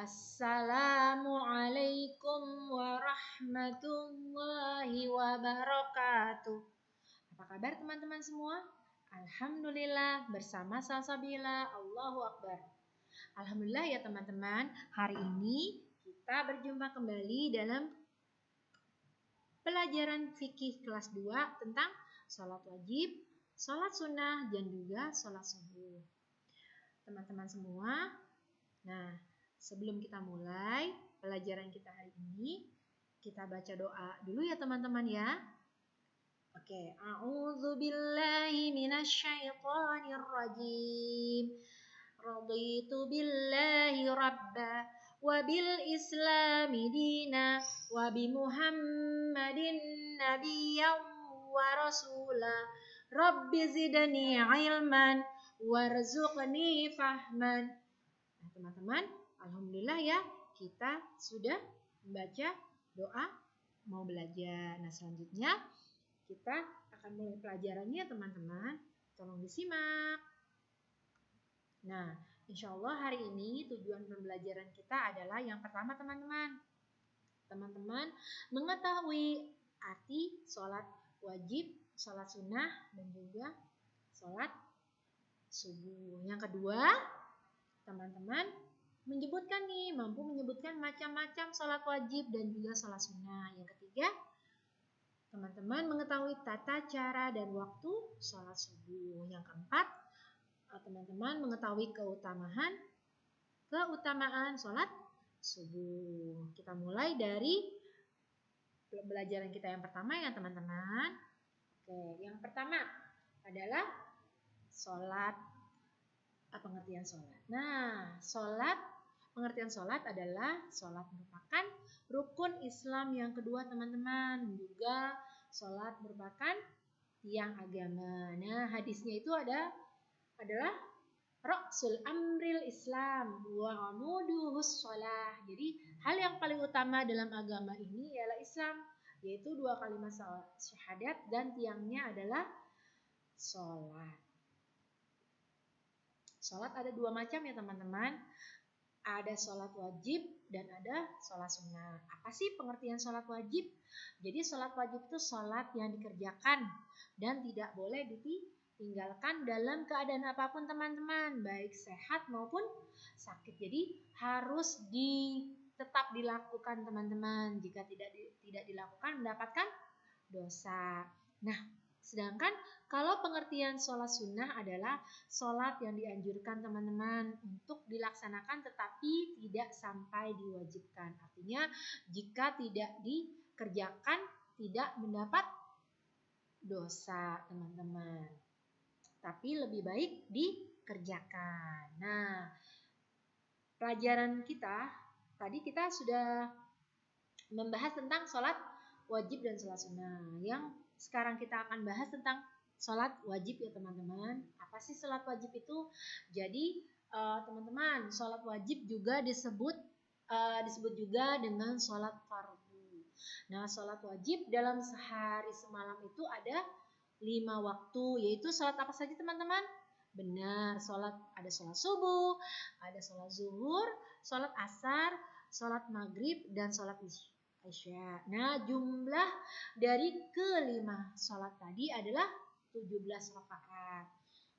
Assalamualaikum warahmatullahi wabarakatuh. Apa kabar teman-teman semua? Alhamdulillah, bersama Salsabila, Allahu Akbar. Alhamdulillah ya teman-teman, hari ini kita berjumpa kembali dalam pelajaran fikih kelas 2 tentang sholat wajib, sholat sunnah, dan juga sholat subuh. Teman-teman semua, nah sebelum kita mulai pelajaran kita hari ini, kita baca doa dulu ya teman-teman ya. Oke, a'udzu billahi minasyaitonir rajim. Raditu billahi rabba wa bil islami dina wa bi Muhammadin nabiyyan wa rasula. Rabbi zidni ilman warzuqni fahman. Nah, teman-teman, alhamdulillah ya, kita sudah membaca doa mau belajar. Nah, selanjutnya kita akan mulai pelajarannya teman-teman. Tolong disimak. Nah, insya Allah hari ini tujuan pembelajaran kita adalah yang pertama teman-teman. Teman-teman mengetahui arti sholat wajib, sholat sunnah, dan juga sholat subuh. Yang kedua, teman-teman mampu menyebutkan macam-macam sholat wajib dan juga sholat sunnah. Yang ketiga, teman-teman mengetahui tata cara dan waktu sholat subuh. Yang keempat, teman-teman mengetahui keutamaan sholat subuh. Kita mulai dari pelajaran kita yang pertama ya teman-teman. Oke, yang pertama adalah sholat. Pengertian sholat. Nah, pengertian sholat adalah sholat merupakan rukun Islam yang kedua teman-teman. Juga sholat merupakan tiang agama. Nah, hadisnya itu adalah Ra'sul amril Islam wa amuduhus sholah. Jadi hal yang paling utama dalam agama ini ialah Islam, yaitu 2 kalimat syahadat dan tiangnya adalah sholat. Sholat ada 2 macam ya teman-teman. Ada sholat wajib dan ada sholat sunnah. Apa sih pengertian sholat wajib? Jadi sholat wajib itu sholat yang dikerjakan dan tidak boleh ditinggalkan dalam keadaan apapun teman-teman, baik sehat maupun sakit. Jadi harus tetap dilakukan teman-teman. Jika tidak dilakukan mendapatkan dosa. Nah, sedangkan kalau pengertian sholat sunnah adalah sholat yang dianjurkan teman-teman untuk dilaksanakan tetapi tidak sampai diwajibkan. Artinya jika tidak dikerjakan tidak mendapat dosa teman-teman. Tapi lebih baik dikerjakan. Nah, pelajaran kita tadi kita sudah membahas tentang sholat wajib dan sholat sunnah. Yang sekarang kita akan bahas tentang sholat wajib ya teman-teman. Apa sih sholat wajib itu? Jadi teman-teman, sholat wajib juga disebut juga dengan sholat fardu. Nah, sholat wajib dalam sehari semalam itu ada 5 waktu, yaitu sholat apa saja teman-teman? Benar, ada sholat subuh, ada sholat zuhur, sholat asar, sholat maghrib, dan sholat isya. Nah, jumlah dari kelima sholat tadi adalah 17 rakaat.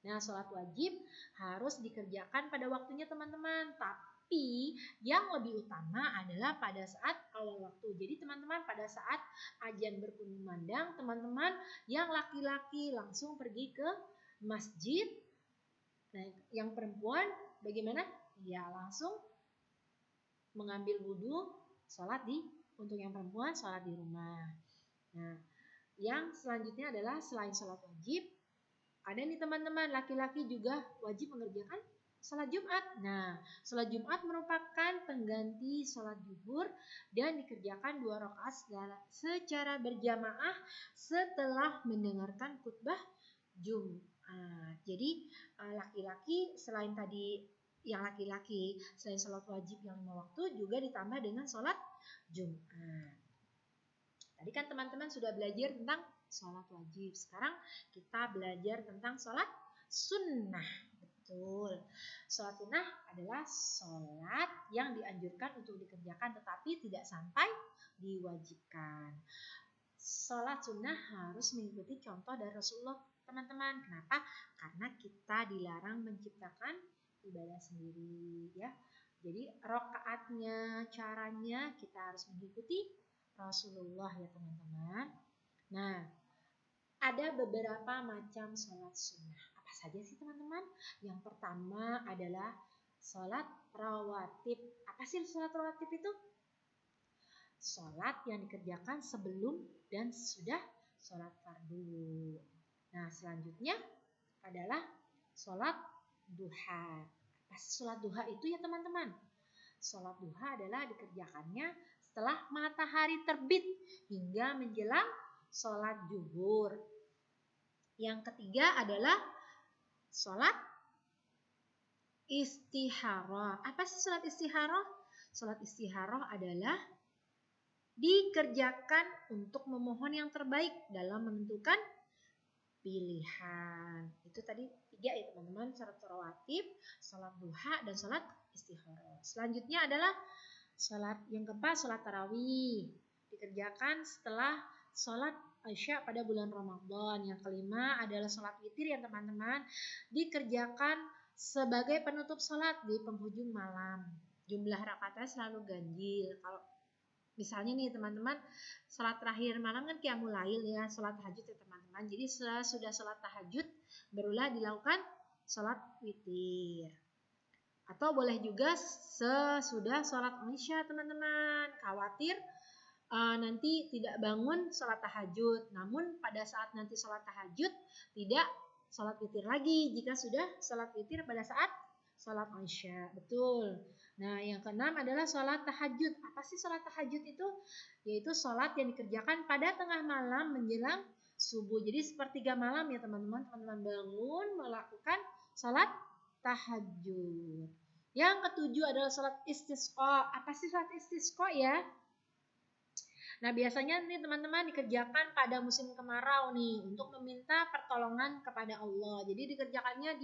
Nah, sholat wajib harus dikerjakan pada waktunya teman-teman. Tapi yang lebih utama adalah pada saat awal waktu. Jadi teman-teman pada saat azan berkumandang, teman-teman yang laki-laki langsung pergi ke masjid. Nah, yang perempuan bagaimana? Ya, langsung mengambil wudhu, sholat untuk yang perempuan sholat di rumah. Nah, yang selanjutnya adalah selain sholat wajib, ada nih teman-teman laki-laki juga wajib mengerjakan sholat Jumat. Nah, sholat Jumat merupakan pengganti sholat zuhur dan dikerjakan 2 rakaat secara berjamaah setelah mendengarkan khutbah Jumat. Jadi laki-laki selain sholat wajib yang 5 waktu juga ditambah dengan sholat Jumat. Tadi kan teman-teman sudah belajar tentang sholat wajib. Sekarang kita belajar tentang sholat sunnah. Betul. Sholat sunnah adalah sholat yang dianjurkan untuk dikerjakan tetapi tidak sampai diwajibkan. Sholat sunnah harus mengikuti contoh dari Rasulullah, teman-teman. Kenapa? Karena kita dilarang menciptakan ibadah sendiri, ya. Jadi rakaatnya, caranya kita harus mengikuti Rasulullah, ya teman-teman. Nah, ada beberapa macam sholat sunnah. Apa saja sih teman-teman? Yang pertama adalah sholat rawatib. Apa sih sholat rawatib itu? Sholat yang dikerjakan sebelum dan sudah sholat fardu. Nah, selanjutnya adalah sholat duha. Apa sih sholat duha itu ya teman-teman? Sholat duha adalah dikerjakannya setelah matahari terbit hingga menjelang sholat zuhur. Yang ketiga adalah sholat istikharah. Apa sih sholat istikharah? Sholat istikharah adalah dikerjakan untuk memohon yang terbaik dalam menentukan pilihan. Itu tadi 3 ya teman-teman, sholat rawatib, sholat duha, dan sholat istikharah. Selanjutnya adalah sholat yang keempat, sholat tarawih. Dikerjakan setelah sholat Isya pada bulan Ramadan. Yang kelima adalah sholat witir ya teman-teman. Dikerjakan sebagai penutup sholat di penghujung malam. Jumlah rakaatnya selalu ganjil. Kalau misalnya nih teman-teman, sholat terakhir malam kan qiyamul lail ya, sholat tahajud ya teman-teman. Jadi sudah sholat tahajud, barulah dilakukan sholat witir. Atau boleh juga sesudah sholat isya teman-teman. Khawatir nanti tidak bangun sholat tahajud. Namun pada saat nanti sholat tahajud tidak sholat witir lagi jika sudah sholat witir pada saat sholat isya. Betul. Nah, yang keenam adalah sholat tahajud. Apa sih sholat tahajud itu? Yaitu sholat yang dikerjakan pada tengah malam menjelang subuh. Jadi sepertiga malam ya teman-teman. Teman-teman bangun melakukan sholat tahajud. Yang ketujuh adalah sholat istisqa. Apa sih sholat istisqa ya? Nah, biasanya nih teman-teman dikerjakan pada musim kemarau nih untuk meminta pertolongan kepada Allah. Jadi dikerjakannya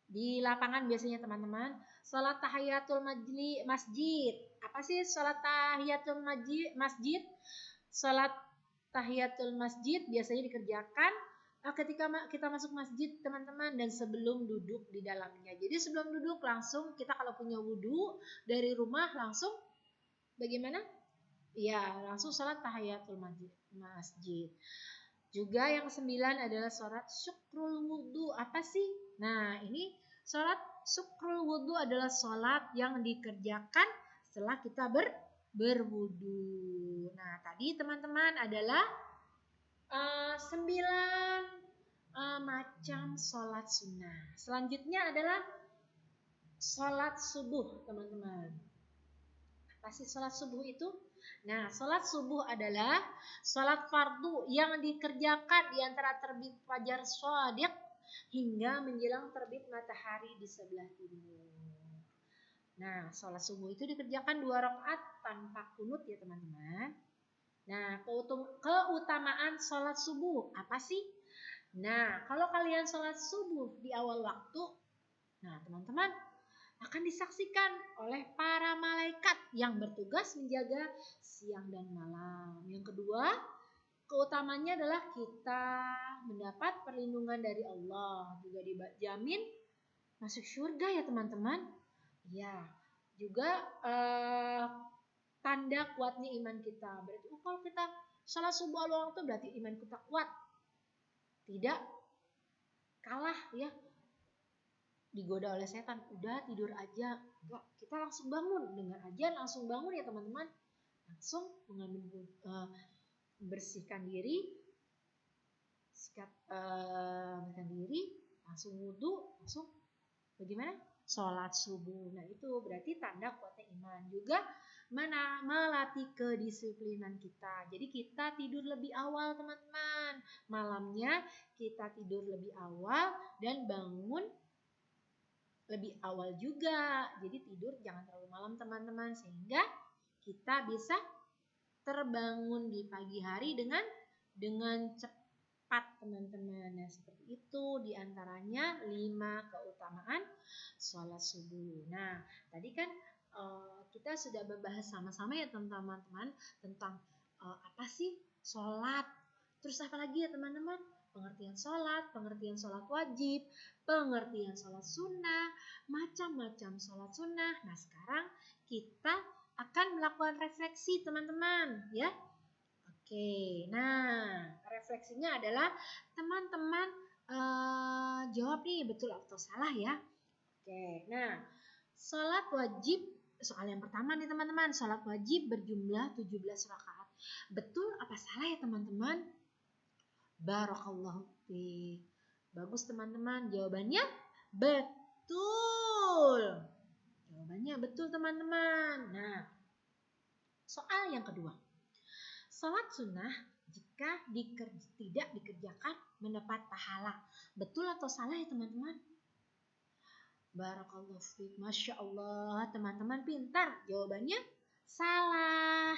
di lapangan biasanya teman-teman. Salat tahiyatul masjid. Apa sih salat tahiyatul masjid? Salat tahiyatul masjid biasanya dikerjakan ketika kita masuk masjid teman-teman dan sebelum duduk di dalamnya. Jadi sebelum duduk langsung kita kalau punya wudhu dari rumah langsung bagaimana? Ya, langsung sholat tahiyatul masjid. Juga yang 9 adalah sholat syukrul wudhu. Apa sih? Nah, ini sholat syukrul wudhu adalah sholat yang dikerjakan setelah kita berwudhu. Nah, tadi teman-teman adalah 9 macam sholat sunnah. Selanjutnya adalah sholat subuh, teman-teman. Apa sih sholat subuh itu? Nah, sholat subuh adalah sholat fardu yang dikerjakan di antara terbit fajar shadiq hingga menjelang terbit matahari di sebelah timur. Nah, sholat subuh itu dikerjakan 2 rakaat tanpa kunut ya teman-teman. Nah, keutamaan sholat subuh apa sih? Nah, kalau kalian sholat subuh di awal waktu, nah teman-teman akan disaksikan oleh para malaikat yang bertugas menjaga siang dan malam. Yang kedua, keutamanya adalah kita mendapat perlindungan dari Allah, juga dijamin masuk surga ya teman-teman. Ya, juga tanda kuatnya iman kita. Berarti kalau kita sholat subuh awal waktu berarti iman kita kuat. Tidak kalah ya digoda oleh setan, udah tidur aja, enggak, kita langsung bangun dengan aja langsung bangun ya teman-teman, langsung mengambil bersihkan diri, langsung wudhu, langsung bagaimana? Sholat subuh. Nah itu berarti tanda kuatnya iman. Juga melatih kedisiplinan kita. Jadi kita tidur lebih awal teman-teman, malamnya kita tidur lebih awal dan bangun lebih awal juga. Jadi tidur jangan terlalu malam teman-teman, sehingga kita bisa terbangun di pagi hari dengan 4 teman-teman. Nah, seperti itu diantaranya 5 keutamaan sholat subuh. Nah, tadi kan kita sudah membahas sama-sama ya teman-teman tentang apa sih sholat. Terus apa lagi ya teman-teman? Pengertian sholat wajib, pengertian sholat sunnah, macam-macam sholat sunnah. Nah, sekarang kita akan melakukan refleksi teman-teman ya. Oke, nah refleksinya adalah teman-teman jawab nih betul atau salah ya. Oke, nah sholat wajib, soal yang pertama nih teman-teman, sholat wajib berjumlah 17 rakaat. Betul apa salah ya teman-teman? Barakallahu fiik. Bagus teman-teman, jawabannya betul. Jawabannya betul teman-teman. Nah, soal yang kedua. Sholat sunnah jika tidak dikerjakan mendapat pahala. Betul atau salah ya teman-teman? Barakallahu fiik. Masya Allah, teman-teman pintar. Jawabannya salah.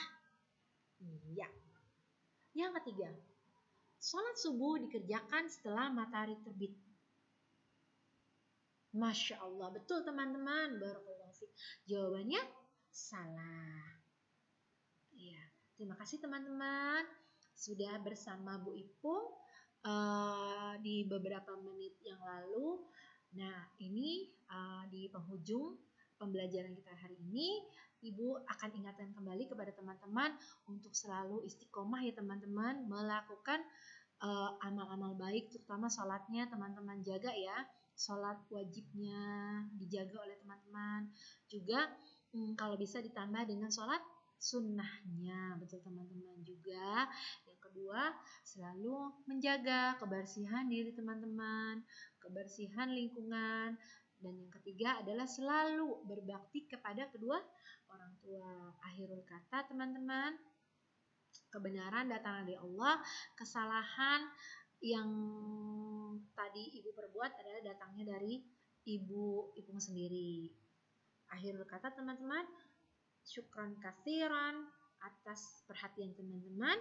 Iya. Yang ketiga, sholat subuh dikerjakan setelah matahari terbit. Masya Allah, betul teman-teman. Barakallahu fiik. Jawabannya salah. Iya. Terima kasih teman-teman sudah bersama Bu Ipung di beberapa menit yang lalu. Nah, ini di penghujung pembelajaran kita hari ini, Ibu akan ingatkan kembali kepada teman-teman untuk selalu istiqomah ya teman-teman, melakukan amal-amal baik, terutama sholatnya teman-teman jaga ya, sholat wajibnya dijaga oleh teman-teman. Juga kalau bisa ditambah dengan sholat sunnahnya, betul teman-teman juga. Yang kedua, selalu menjaga kebersihan diri teman-teman, kebersihan lingkungan, dan yang ketiga adalah selalu berbakti kepada kedua orang tua. Akhirul kata teman-teman, kebenaran datang dari Allah, kesalahan yang tadi Ibu perbuat adalah datangnya dari Ibu Ipung sendiri. Akhirul kata teman-teman, syukran katsiran atas perhatian teman-teman.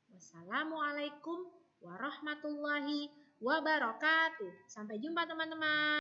Wassalamualaikum warahmatullahi wabarakatuh. Sampai jumpa teman-teman.